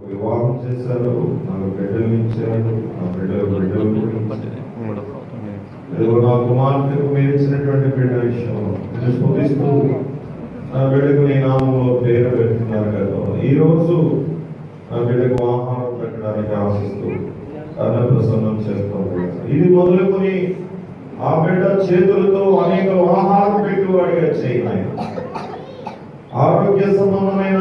వివాహం చేశారు, నాకు బిడ్డలు ఇచ్చారు, నా బిడ్డలు నా కుమార్తెకు మీరు ఇచ్చినటువంటి బిడ్డ విషయంలో నేను స్ఫుతిస్తూ నా బిడ్డకు నీ నామంలో పేరు పెడుతున్నారు కదా. ఈ రోజు నా బిడ్డకు ఆహారం పెట్టడానికి ఆశిస్తూ ప్రసన్నం చేస్తాం. ఇది మొదలుకొని ఆ బిడ్డ చేతులతో అనేక ఆహారం పెట్టువాడిగా చేయాలి. ఆరోగ్య సంబంధమైన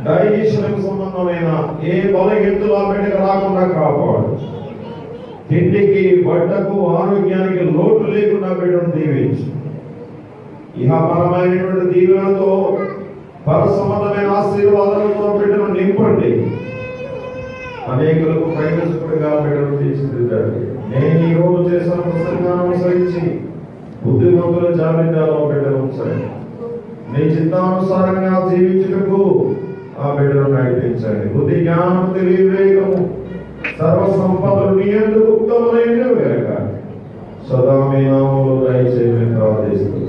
డైజెషన్ సంబంధమైన ఏ బలహీనతలు ఆ బిడ్డకు రాకుండా కాపాడు. తిండికి బట్టకు ఆరోగ్యానికి లోటు లేకుండా బిడ్డను దీవించు. ఇహపరమైనటువంటి దీవెనతో పర సంబంధమైన ఆశీర్వాదాలతో బిడ్డను నింపండి. అనేకులకు ప్రయోజకుడిగా బిడ్డను తీర్చిదిద్దాడు. నేను ఈ రోజు చేసిన ప్రసంగాన్ని అనుసరించి బుద్ధిమంతుల జాబితాలో బిడ్డను ఉంచండి. నీ చిత్తానుసారంగా జీవించుటకు ఆ బిడ్డను నడిపించండి. బుద్ధి జ్ఞానం తెలివివేగము సర్వ సంపదలు నీ యందు గుప్తములైనవి గనుక సదా మీ నామములో దయచేయమని ప్రార్థిస్తూ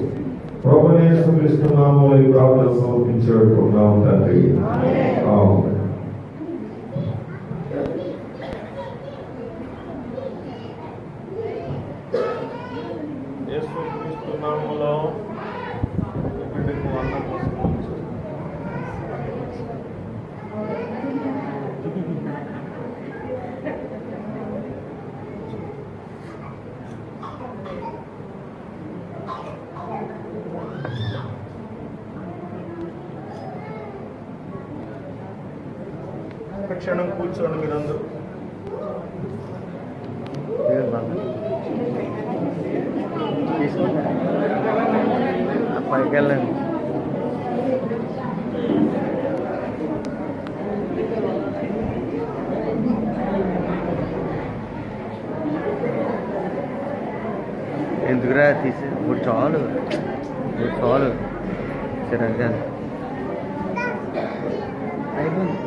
ప్రభువైన యేసుక్రీస్తు నామములో ఈ ప్రార్థన సమర్పించుకుంటున్నాము తండ్రి. ఆమేన్. యేసుక్రీస్తు నామములో బిడ్డకు అన్నం పోసుకోవచ్చు. క్షణం కూర్చోండి మీరందరూ. పైకి వెళ్ళండి. ఎందుకురా తీసి ఇప్పుడు చాలు సరిగ్గా అయిపోయింది.